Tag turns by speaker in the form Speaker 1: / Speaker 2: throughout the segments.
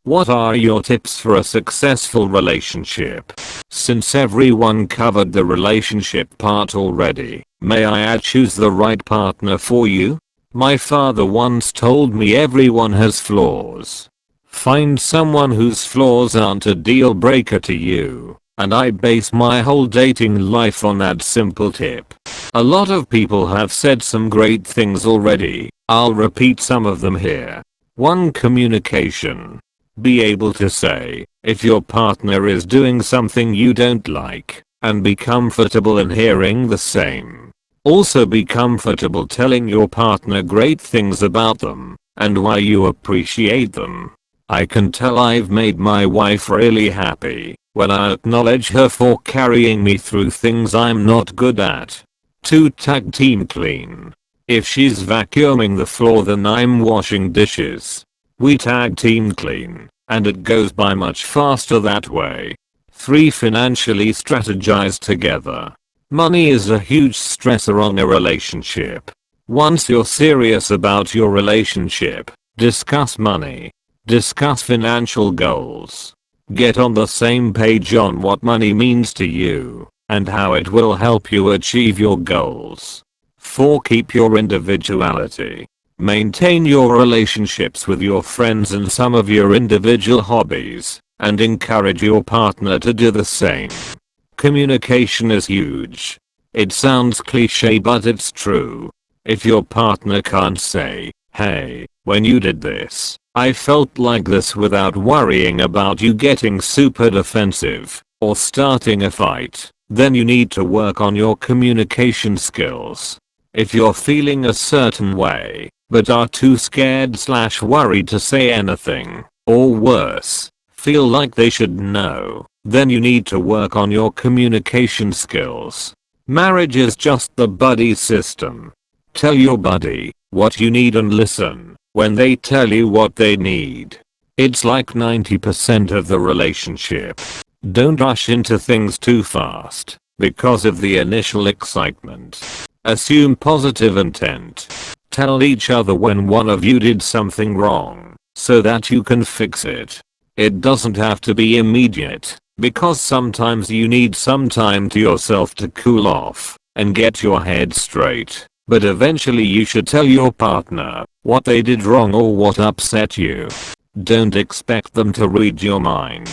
Speaker 1: What are your tips for a successful relationship? Since everyone covered the relationship part already, may I add choose the right partner for you? My father once told me everyone has flaws. Find someone whose flaws aren't a deal breaker to you. And I base my whole dating life on that simple tip. A lot of people have said some great things already. I'll repeat some of them here. 1. Communication. Be able to say if your partner is doing something you don't like, and be comfortable in hearing the same. Also be comfortable telling your partner great things about them, and why you appreciate them. I can tell I've made my wife really happy when I acknowledge her for carrying me through things I'm not good at. 2. Tag team clean. If she's vacuuming the floor then I'm washing dishes. We tag team clean, and it goes by much faster that way. 3. Financially strategize together. Money is a huge stressor on a relationship. Once you're serious about your relationship, discuss money. Discuss financial goals. Get on the same page on what money means to you, and how it will help you achieve your goals. 4. Keep your individuality. Maintain your relationships with your friends and some of your individual hobbies, and encourage your partner to do the same. Communication is huge. It sounds cliche but it's true. If your partner can't say, hey, when you did this, I felt like this without worrying about you getting super defensive, or starting a fight, then you need to work on your communication skills. If you're feeling a certain way, but are too scared/worried to say anything, or worse, feel like they should know, then you need to work on your communication skills. Marriage is just the buddy system. Tell your buddy what you need and listen when they tell you what they need. It's like 90% of the relationship. Don't rush into things too fast because of the initial excitement. Assume positive intent. Tell each other when one of you did something wrong so that you can fix it. It doesn't have to be immediate, because sometimes you need some time to yourself to cool off and get your head straight. But eventually you should tell your partner what they did wrong or what upset you. Don't expect them to read your mind.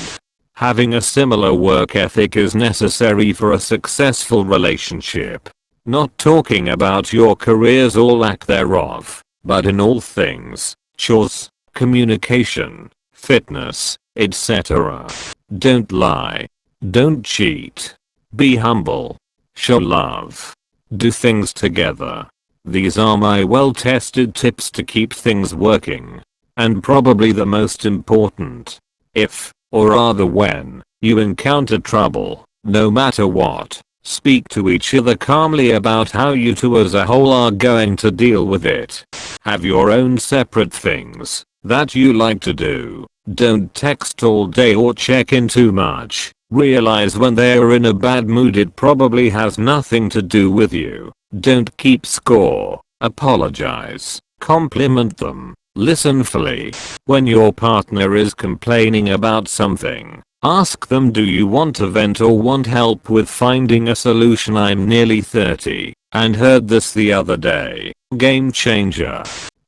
Speaker 1: Having a similar work ethic is necessary for a successful relationship. Not talking about your careers or lack thereof, but in all things, chores, communication, fitness, etc. Don't lie. Don't cheat. Be humble. Show love. Do things together. These are my well-tested tips to keep things working. And probably the most important. If, or rather when, you encounter trouble, no matter what, speak to each other calmly about how you two as a whole are going to deal with it. Have your own separate things that you like to do. Don't text all day or check in too much. Realize when they are in a bad mood it probably has nothing to do with you. Don't keep score. Apologize. Compliment them. Listen fully. When your partner is complaining about something, ask them, do you want to vent or want help with finding a solution? I'm nearly 30 and heard this the other day. Game changer.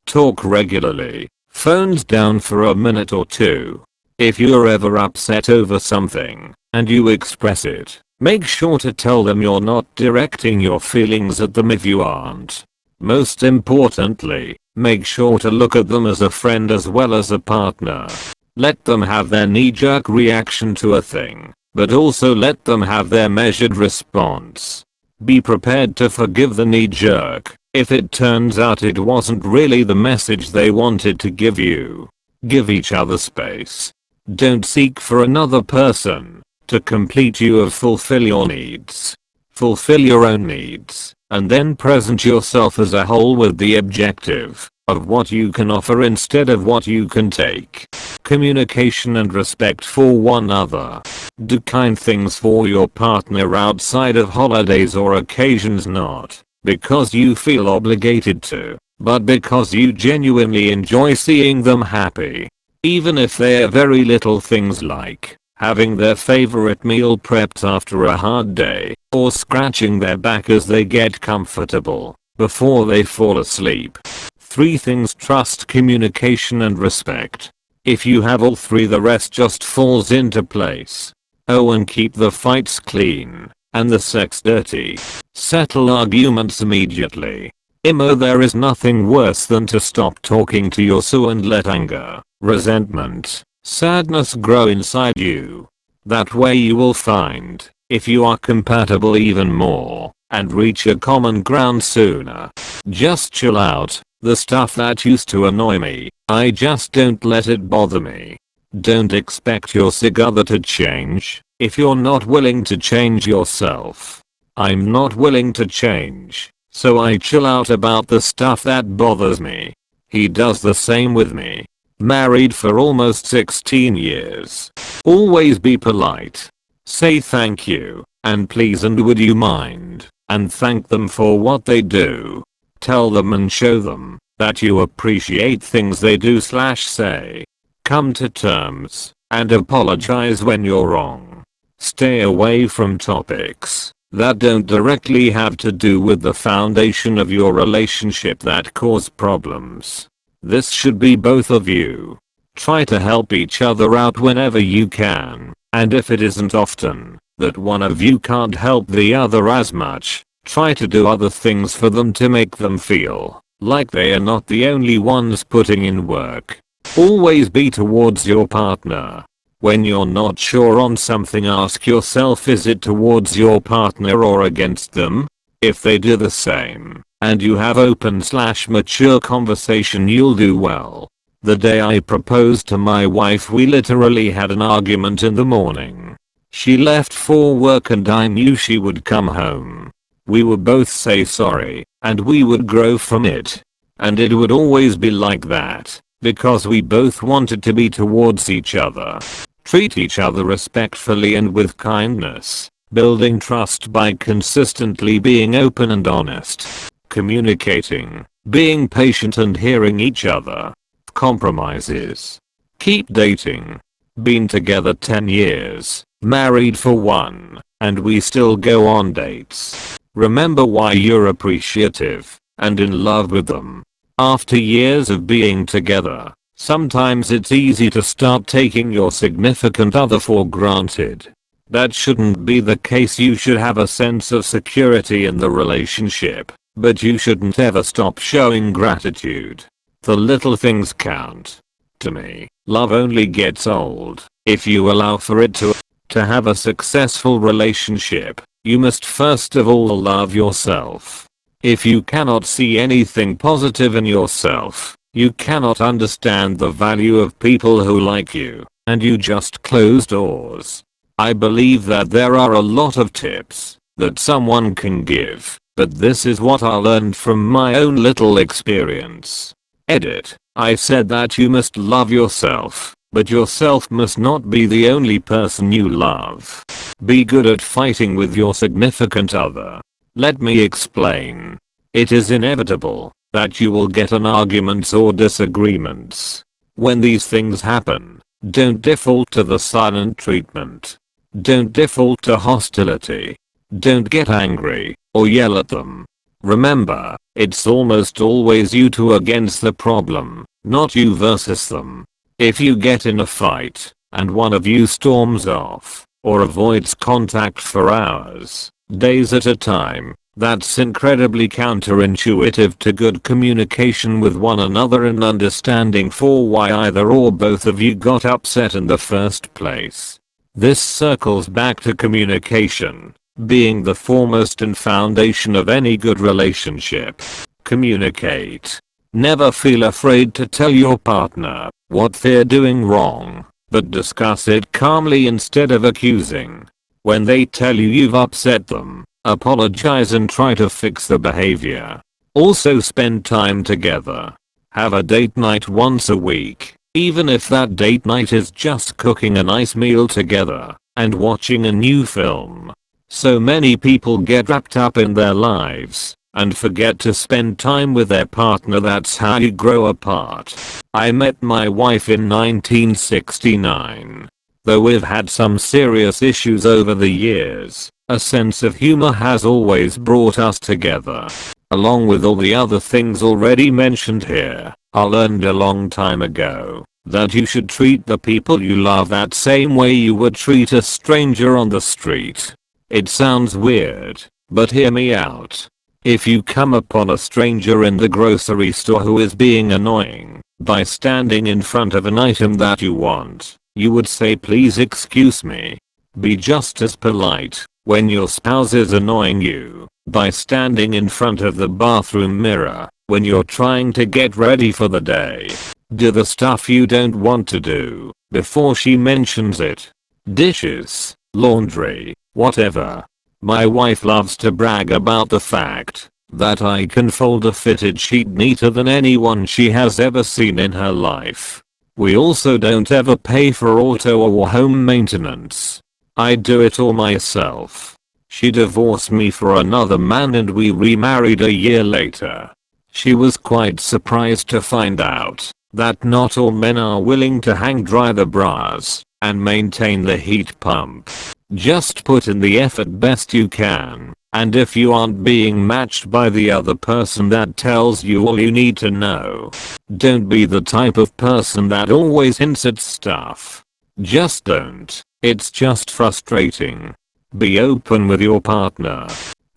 Speaker 1: Talk regularly. Phones down for a minute or two. If you're ever upset over something and you express it, make sure to tell them you're not directing your feelings at them if you aren't. Most importantly, make sure to look at them as a friend as well as a partner. Let them have their knee-jerk reaction to a thing, but also let them have their measured response. Be prepared to forgive the knee-jerk if it turns out it wasn't really the message they wanted to give you. Give each other space. Don't seek for another person to complete you or fulfill your needs. Fulfill your own needs, and then present yourself as a whole with the objective of what you can offer instead of what you can take. Communication and respect for one another. Do kind things for your partner outside of holidays or occasions, not because you feel obligated to, but because you genuinely enjoy seeing them happy. Even if they are very little things like having their favorite meal prepped after a hard day, or scratching their back as they get comfortable before they fall asleep. 3 things: trust, communication, and respect. If you have all 3, the rest just falls into place. Oh, and keep the fights clean and the sex dirty. Settle arguments immediately. Imo, there is nothing worse than to stop talking to your sue and let anger, resentment, sadness grow inside you. That way you will find, if you are compatible, even more, and reach a common ground sooner. Just chill out. The stuff that used to annoy me, I just don't let it bother me. Don't expect your sig other to change if you're not willing to change yourself. I'm not willing to change, so I chill out about the stuff that bothers me. He does the same with me. Married for almost 16 years. Always be polite. Say thank you, and please, and would you mind, and thank them for what they do. Tell them and show them that you appreciate things they do / say. Come to terms and apologize when you're wrong. Stay away from topics that don't directly have to do with the foundation of your relationship that cause problems. This should be both of you. Try to help each other out whenever you can, and if it isn't often that one of you can't help the other as much, try to do other things for them to make them feel like they are not the only ones putting in work. Always be towards your partner. When you're not sure on something, ask yourself, is it towards your partner or against them? If they do the same, and you have open / mature conversation, you'll do well. The day I proposed to my wife, we literally had an argument in the morning. She left for work and I knew she would come home. We would both say sorry, and we would grow from it. And it would always be like that, because we both wanted to be towards each other. Treat each other respectfully and with kindness, building trust by consistently being open and honest, communicating, being patient and hearing each other. Compromises. Keep dating. Been together 10 years, married for 1, and we still go on dates. Remember why you're appreciative and in love with them. After years of being together, sometimes it's easy to start taking your significant other for granted. That shouldn't be the case. You should have a sense of security in the relationship, but you shouldn't ever stop showing gratitude. The little things count. To me, love only gets old if you allow for it to. To have a successful relationship, you must first of all love yourself. If you cannot see anything positive in yourself, you cannot understand the value of people who like you, and you just close doors. I believe that there are a lot of tips that someone can give, but this is what I learned from my own little experience. Edit. I said that you must love yourself, but yourself must not be the only person you love. Be good at fighting with your significant other. Let me explain. It is inevitable that you will get in arguments or disagreements. When these things happen, don't default to the silent treatment. Don't default to hostility. Don't get angry or yell at them. Remember, it's almost always you two against the problem, not you versus them. If you get in a fight, and one of you storms off, or avoids contact for hours, days at a time, that's incredibly counterintuitive to good communication with one another and understanding for why either or both of you got upset in the first place. This circles back to communication being the foremost and foundation of any good relationship. Communicate. Never feel afraid to tell your partner what they're doing wrong, but discuss it calmly instead of accusing. When they tell you you've upset them, apologize and try to fix the behavior. Also spend time together. Have a date night once a week, even if that date night is just cooking a nice meal together and watching a new film. So many people get wrapped up in their lives and forget to spend time with their partner. That's how you grow apart. I met my wife in 1969. Though we've had some serious issues over the years, a sense of humor has always brought us together. Along with all the other things already mentioned here, I learned a long time ago that you should treat the people you love that same way you would treat a stranger on the street. It sounds weird, but hear me out. If you come upon a stranger in the grocery store who is being annoying by standing in front of an item that you want, you would say, "Please excuse me." Be just as polite when your spouse is annoying you by standing in front of the bathroom mirror when you're trying to get ready for the day. Do the stuff you don't want to do before she mentions it. Dishes, laundry, whatever. My wife loves to brag about the fact that I can fold a fitted sheet neater than anyone she has ever seen in her life. We also don't ever pay for auto or home maintenance. I do it all myself. She divorced me for another man and we remarried a year later. She was quite surprised to find out that not all men are willing to hang dry the bras and maintain the heat pump. Just put in the effort best you can, and if you aren't being matched by the other person, that tells you all you need to know. Don't be the type of person that always hints at stuff. Just don't. It's just frustrating. Be open with your partner.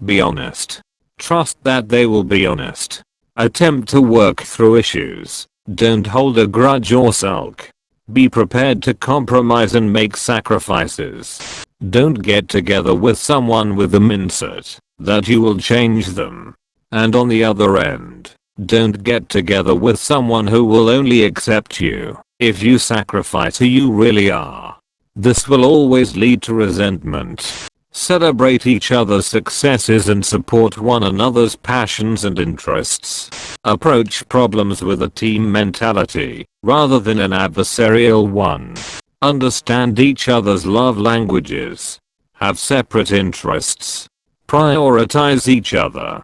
Speaker 1: Be honest. Trust that they will be honest. Attempt to work through issues. Don't hold a grudge or sulk. Be prepared to compromise and make sacrifices. Don't get together with someone with the mindset that you will change them. And on the other end, don't get together with someone who will only accept you if you sacrifice who you really are. This will always lead to resentment. Celebrate each other's successes and support one another's passions and interests. Approach problems with a team mentality rather than an adversarial one. Understand each other's love languages. Have separate interests. Prioritize each other.